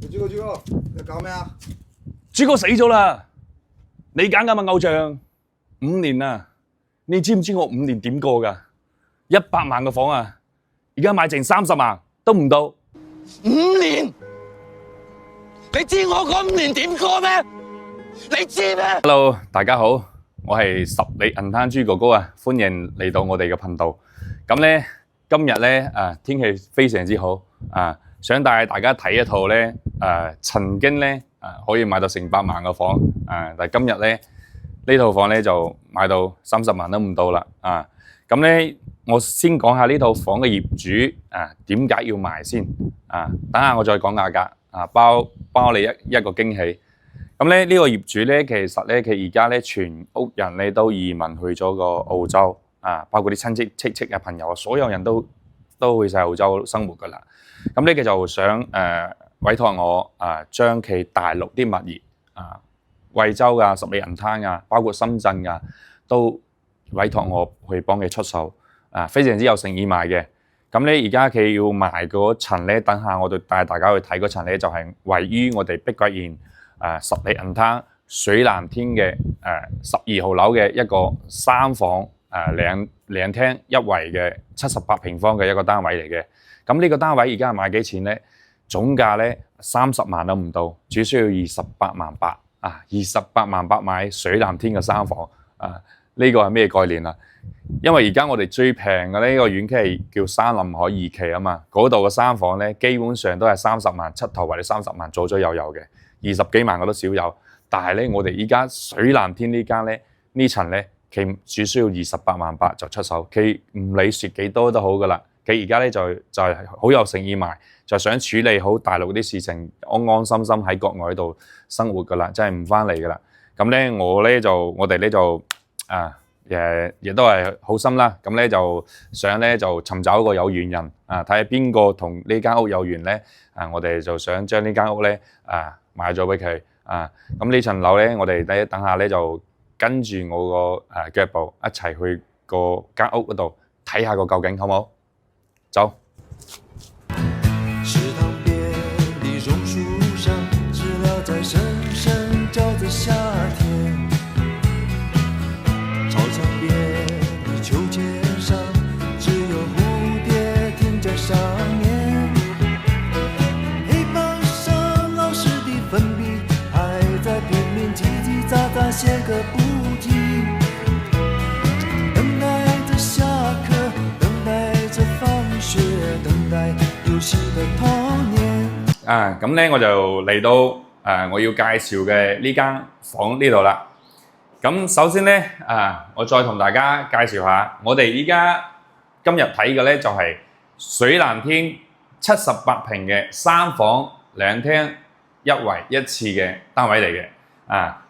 朱哥，你搞咩啊？朱哥死咗啦！你揀㗎嘛偶像5年啦，你知唔知我5年點過㗎？100萬個房啊，而家賣剩30萬都唔到。5年？你知我嗰5年點過咩？你知咩 Hello， 大家好，我係十里銀灘朱哥哥啊，歡迎嚟到我哋嘅頻道。咁咧，今日咧天氣非常之好啊，想帶大家睇一套咧曾經咧可以買到成100萬嘅房啊，但係今日咧呢套房咧就買到30萬都唔到啦啊！咁咧，我先講下呢套房嘅業主啊點解要賣先啊？等下我再講價格啊，包你一個驚喜。咁咧呢個業主咧，其實咧佢而家咧全屋人咧都移民去咗個澳洲啊，包括啲親戚啊朋友啊，所有人都去晒澳洲生活噶啦。咁咧佢就想委託我將佢大陸啲物業啊，惠州啊、十里銀灘啊，包括深圳啊，都委託我去幫佢出售啊，非常之有誠意賣嘅。咁咧而家佢要賣嗰層咧，等下我就帶大家去睇嗰層咧，就係位於我哋碧桂園十里銀灘水藍天嘅12號樓嘅一個3房兩廳一衛嘅78平方嘅一個單位嚟嘅。咁呢個單位而家係賣幾錢咧？總價咧30萬都唔到，只需要28萬8啊！28萬8買水藍天嘅3房啊！呢個係咩概念啊？因為而家我哋最平嘅呢個院期係叫山林海2期啊嘛，嗰度嘅3房咧基本上都係30萬出頭或者30萬左左右右嘅，20幾萬我都少有。但係咧，我哋依家水藍天呢間咧呢層咧，佢只需要28萬8就出手，佢唔理蝕幾多都好噶啦。佢而家咧就係好有誠意賣，就想處理好大陸啲事情，安安心心喺國外度生活噶啦，真係唔翻嚟噶啦。咁咧我哋咧就亦都係好心啦。咁咧就想咧就尋找一個有緣人啊，睇下邊個同呢間屋有緣咧啊，我哋就想將呢間屋咧賣咗俾佢啊。咁呢層樓咧，我哋等下咧就跟住我個腳步一齊去個間屋嗰度睇下個究竟，好唔好？走。池塘边的榕树上，知了在声声叫着夏天。操场边的秋千上，只有蝴蝶停在上面。黑板上老师的粉笔还在拼命叽叽喳喳写个不停。等待着下课，等待着放學，等待遊戲的童年。咁咧我就嚟到我要介紹嘅呢間房呢度啦。咁首先咧我再同大家介紹下，我哋依家今日睇嘅咧就係水藍天78平嘅3房2廳一衛一廁嘅單位嚟嘅。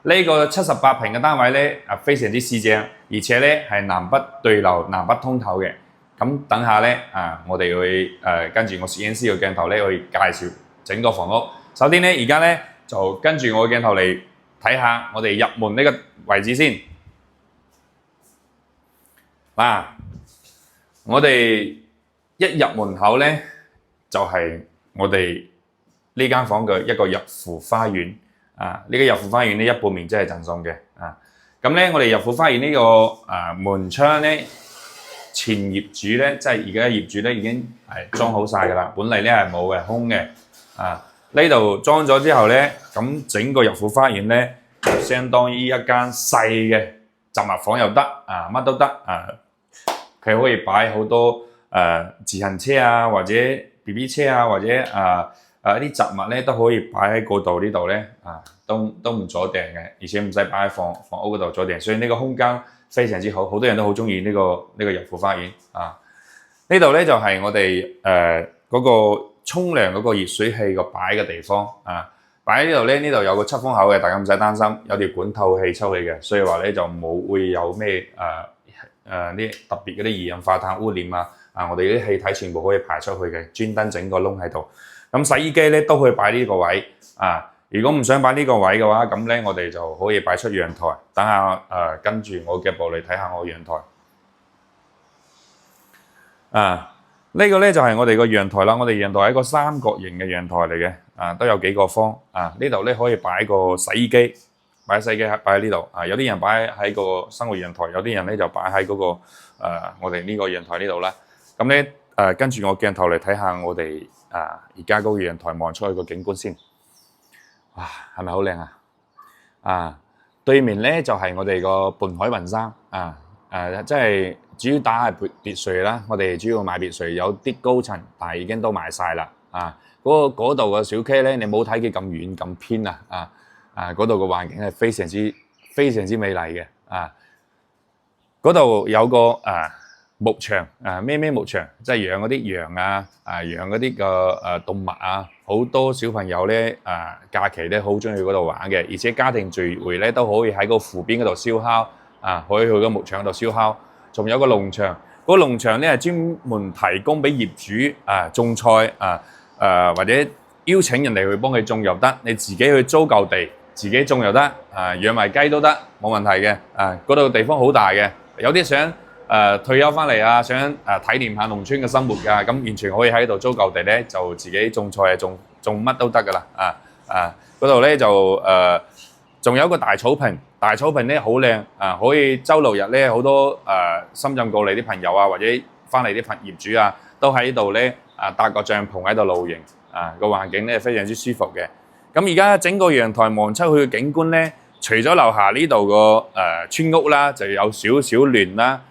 呢個78平嘅單位咧非常之四正，而且咧係南北對流、南北通透嘅。咁等下咧我哋會跟住我攝影師嘅鏡頭咧去介紹整個房屋。首先咧而家咧就跟住我嘅鏡頭嚟睇下我哋入門呢個位置先。我哋一入門口咧就係我哋呢間房嘅一個入戶花園。呢個入戶花園咧一半面積係贈送嘅。咁咧我哋入戶花園呢個門窗咧，前業主咧即係而家業主咧已經係裝好晒㗎啦，本嚟咧係冇嘅，空嘅。呢度裝咗之後咧，咁整個入戶花園咧就相當於一間細嘅雜物房又得乜都得佢可以擺好多自行車啊，或者 BB 車啊，或者一啲雜物咧都可以擺喺嗰度呢度咧都唔阻埞嘅，而且唔使擺喺房屋嗰度阻埞，所以呢個空間非常之好，好多人都好中意呢個入戶花園呢度咧就係我哋嗰個沖涼嗰個熱水器個擺嘅地方擺喺呢度咧，呢度有個出風口嘅，大家唔使擔心，有條管透氣抽氣嘅，所以話咧就冇會有咩啲特別嗰啲二氧化碳污染我哋啲氣體全部可以排出去嘅，專登整個窿喺度。咁洗衣機咧都可以擺呢個位如果唔想擺呢個位嘅話，咁咧我哋就可以擺出陽台。等下跟住我嘅步嚟睇下我陽台。呢個咧就係我哋個陽台啦，我哋陽台係一個三角形嘅陽台嚟嘅，都有幾個方，呢度咧可以擺個洗衣機，擺洗衣機擺喺呢度，有啲人擺喺個生活陽台，有啲人咧就擺喺嗰個我哋呢個陽台呢度啦。咁咧跟住我鏡頭嚟睇下我哋而家嗰個陽台望出去個景觀先，哇，係咪好靚啊？對面咧就係我哋個瀕海雲山即係主要打係別墅啦，我哋主要買別墅，有啲高層，但係已經都賣晒啦。嗰度個小區咧，你冇睇佢咁遠咁偏嗰度個環境係非常之美麗嘅。嗰度有個牧場咩牧場，即係養嗰啲羊養嗰啲個動物好多小朋友咧假期咧好中意去嗰度玩嘅，而且家庭聚會咧都可以喺個湖邊嗰度燒烤。可以去個牧場度燒烤，仲有個農場。嗰個農場咧係專門提供俾業主種菜或者邀請人哋去幫佢種又得，你自己去租嚿地自己種又得，養埋雞都得，冇問題嘅。嗰度地方好大嘅，有啲想退休翻嚟想體驗下農村嘅生活㗎，咁完全可以喺度租嚿地咧就自己種菜種乜都得㗎啦。嗰度咧就仲有一個大草坪。大草坪咧好靚可以周六日咧好多深圳過嚟啲朋友或者翻嚟啲業主都喺度咧搭個帳篷喺度露營個環境咧非常之舒服嘅。咁而家整個陽台望出去嘅景觀咧，除咗樓下呢度個村屋啦，就有少少亂啦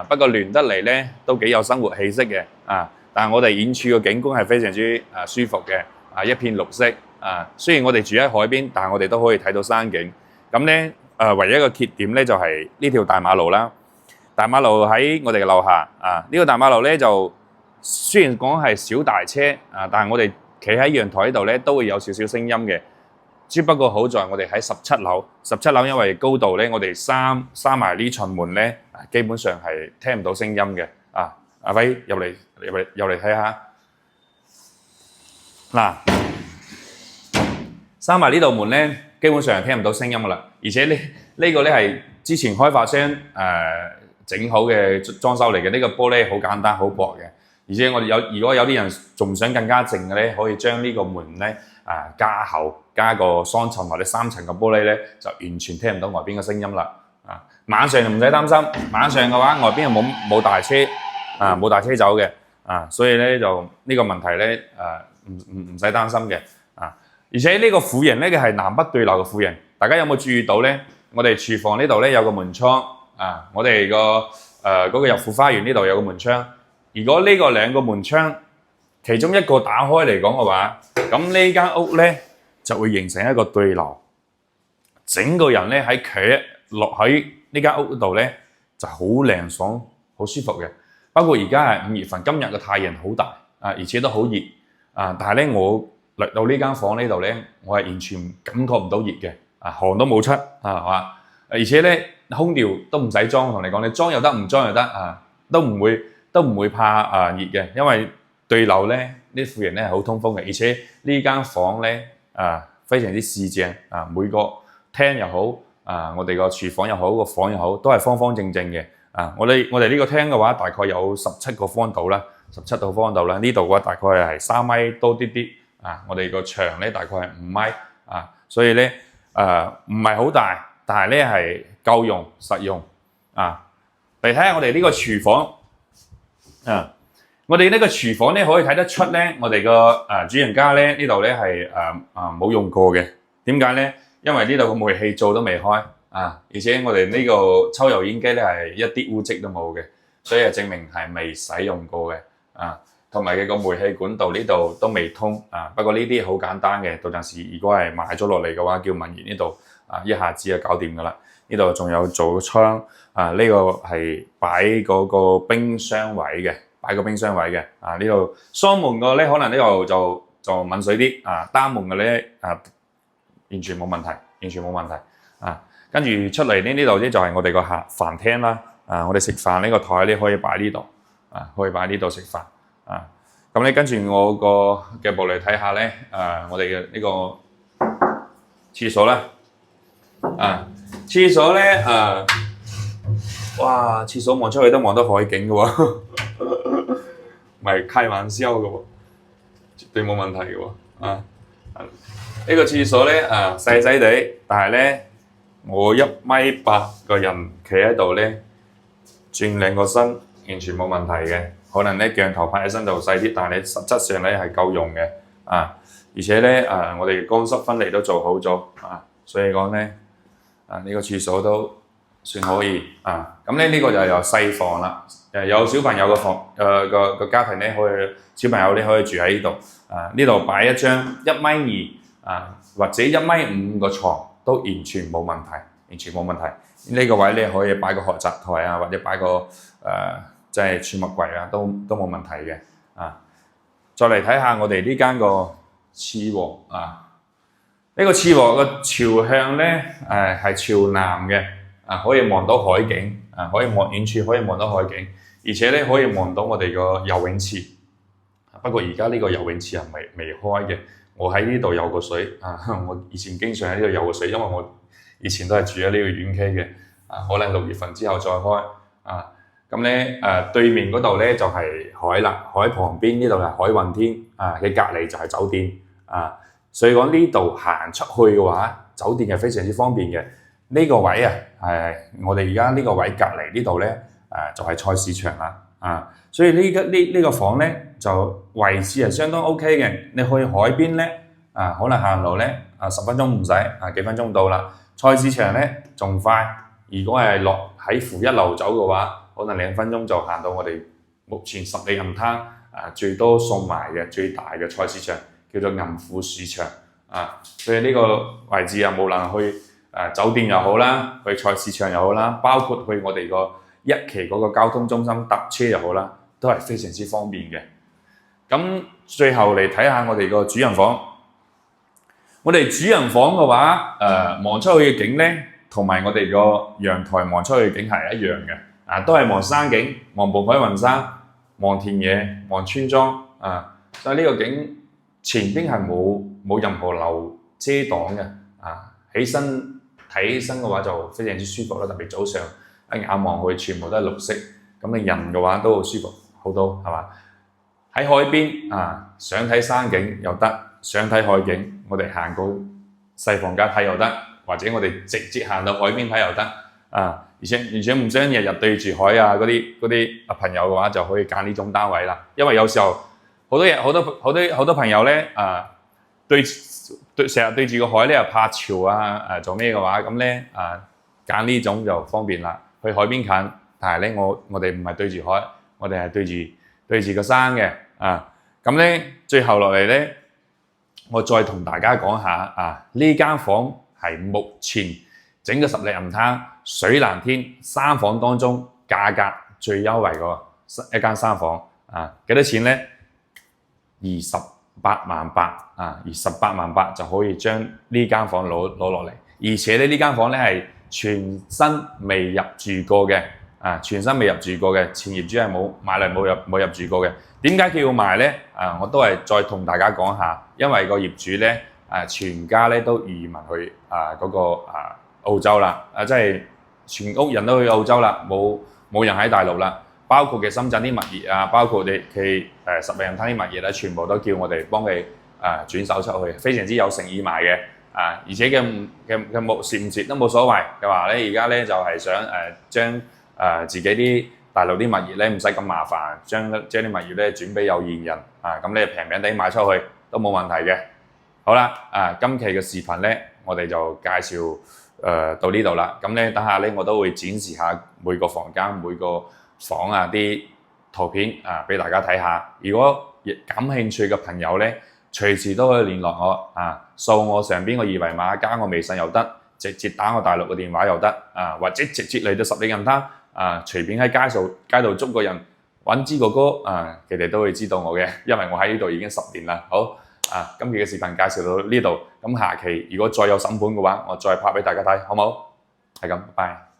不過亂得嚟咧都幾有生活氣息嘅但係我哋遠處嘅景觀係非常之舒服嘅一片綠色雖然我哋住喺海邊，但係我哋都可以睇到山景。咁咧唯一一個缺點咧就係呢條大馬路啦。大馬路喺我哋嘅樓下呢個大馬路咧就雖然講係少大車但係我哋企喺陽台呢度咧都會有少少聲音嘅。只不過好在我哋喺17樓因為高度咧，我哋閂埋呢層門咧，基本上係聽唔到聲音嘅。阿輝入嚟睇下嗱，閂埋呢道門咧，基本上係聽唔到聲音噶啦。而且呢個咧係之前開發商整好嘅裝修嚟嘅，呢個玻璃好簡單好薄嘅。而且我哋如果有啲人仲想更加靜嘅咧，可以將呢個門咧加厚，加個雙層或者3層嘅玻璃咧，就完全聽唔到外邊嘅聲音啦。晚上就唔使擔心，晚上嘅話外邊又冇大車冇大車走嘅所以咧就呢個問題咧唔使擔心嘅而且呢個戶型咧嘅係南北對流嘅戶型，大家有冇注意到咧？我哋廚房呢度咧有個門窗我哋嗰個入戶花園呢度有個門窗。如果呢個兩個門窗其中一個打開嚟講嘅話，咁呢間屋咧就會形成一個對流，整個人咧落喺呢間屋度咧就好涼爽、好舒服嘅。包括而家係5月份，今日嘅太陽好大而且都好熱但係咧我嚟到呢間房呢度咧，我係完全感覺唔到熱嘅汗都冇出係嘛？而且咧空調都唔使裝，同你講你裝又得，唔裝又得都唔會怕熱嘅，因為對流咧呢副型咧係好通風嘅，而且呢間房咧非常之四正每個廳又好我哋個廚房又好個房又好，都係方方正正嘅我哋呢個廳嘅話大概有17個方度啦，17個方度啦，呢度嘅話大概係3米多啲啲我哋個牆咧大概係5米所以咧唔係好大，但係咧係夠用實用嚟睇下我哋呢個廚房我哋呢個廚房咧可以睇得出咧，我哋個主人家咧呢度咧係冇用過嘅。點解咧？因為呢度個煤氣灶都未開而且我哋呢個抽油煙機咧係一啲污漬都冇嘅，所以係證明係未使用過嘅同埋佢個煤氣管道呢度都未通不過呢啲好簡單嘅，到陣時如果係買咗落嚟嘅話，叫文員呢度一下子就搞掂噶啦。呢度仲有做窗呢個係擺嗰個冰箱位嘅，呢度雙門嘅咧可能呢度就濛水啲單門嘅咧完全冇問題跟住出嚟呢度咧就係我哋個飯廳啦我哋食飯呢個台咧可以擺呢度可以擺呢度食飯咁咧跟住我個嘅步嚟睇下咧我哋嘅呢個廁所啦廁所咧哇！廁所望出去都望到海景嘅喎唔係開玩笑嘅喎，絕對冇問題嘅喎。呢個廁所咧細細地，但係咧我1米8個人企喺度咧，轉兩個身完全冇問題嘅。可能咧鏡頭拍起身就細啲，但係你實質上咧係夠用嘅而且咧我哋乾濕分離都做好咗所以講咧呢個廁所都算可以咁咧呢個就係有細房啦，有小朋友嘅房個家庭咧可以小朋友咧可以住喺呢度呢度擺一張1.2米或者1.5米個床都完全冇問題，完全冇問題。呢個位咧可以擺個學習台或者擺個即係儲物櫃都冇問題嘅再嚟睇下我哋呢間個廁鑊呢個廁鑊個朝向咧係朝南嘅可以望到海景可以望遠處可以望到海景，而且咧可以望到我哋個游泳池。不過而家呢個游泳池係未開嘅。我喺呢度游過水我以前經常喺呢度游過水，因為我以前都係住喺呢個縣區嘅可能6月份之後再開咁咧對面嗰度咧就係海啦，海旁邊呢度係海運天嘅隔離就係酒店所以講呢度行出去嘅話，酒店係非常之方便嘅。呢個位我哋而家呢個位隔離呢度咧就係菜市場啦所以呢個房咧就位置係相當 OK 嘅。你去海邊咧可能行路咧10分鐘唔使幾分鐘到啦。菜市場咧仲快，如果係落喺負一路走嘅話，可能2分鐘就行到我哋目前十里銀灘最多送賣嘅最大嘅菜市場，叫做銀富市場所以呢個位置無論去酒店又好啦，去菜市場又好啦，包括去我哋個1期嗰個交通中心搭車又好啦，都係非常之方便嘅。咁最後嚟睇下我哋個主人房。我哋主人房嘅話望出去嘅景咧，同埋我哋個陽台望出去嘅景係一樣嘅都係望山景，望渤海雲山，望田野，望村莊所以呢個景前邊係冇任何樓遮擋嘅起身睇起身嘅話就非常之舒服啦。特別早上一眼望去全部都係綠色，咁你人嘅話都好舒服好多係嘛？喺海邊想睇山景又得，想睇海景我哋行過細房間睇又得，或者我哋直接行到海邊睇又得而且唔想日日對住海嗰啲朋友嘅話，就可以揀呢種單位啦。因為有時候好多朋友咧成日對住個海咧又怕潮做咩嘅話，咁咧揀呢種就方便啦。去海邊近，但係咧我哋唔係對住海，我哋係對住個山嘅咁咧最後落嚟咧，我再同大家講下呢間房係目前整個十里銀灘水藍天3房當中價格最優惠嘅一間3房幾多錢咧？28萬8 28萬8就可以將呢間房攞落嚟，而且咧呢間房咧係全新未入住過嘅全新未入住過嘅，前業主係冇買嚟冇入住過嘅。點解佢要賣咧？我都係再同大家講下，因為個業主咧全家咧都移民去嗰個澳洲啦，即係全屋人都去澳洲啦，冇人喺大陸啦。包括嘅深圳啲物業包括佢十里銀灘啲物業咧，全部都叫我哋幫佢轉手出去，非常之有誠意賣嘅而且嘅蝕唔蝕都冇所謂嘅話咧，而家咧就係想將自己啲大陸啲物業咧唔使咁麻煩，將啲物業咧轉俾有緣人咁你平平地賣出去都冇問題嘅。好啦今期嘅視頻咧，我哋就介紹到呢度啦。咁咧等下咧我都會展示下每個房間每個房啲圖片俾大家睇下。如果感興趣嘅朋友咧，隨時都可以聯絡我掃我上邊個二維碼，加我微信又得，直接打我大陸嘅電話又得或者直接嚟到十里銀灘隨便喺街度捉個人揾支哥哥佢哋都會知道我嘅，因為我喺呢度已經10年啦。好今期嘅視頻介紹到呢度，咁下期如果再有審盤嘅話，我再拍俾大家睇，好唔好？係咁，拜拜。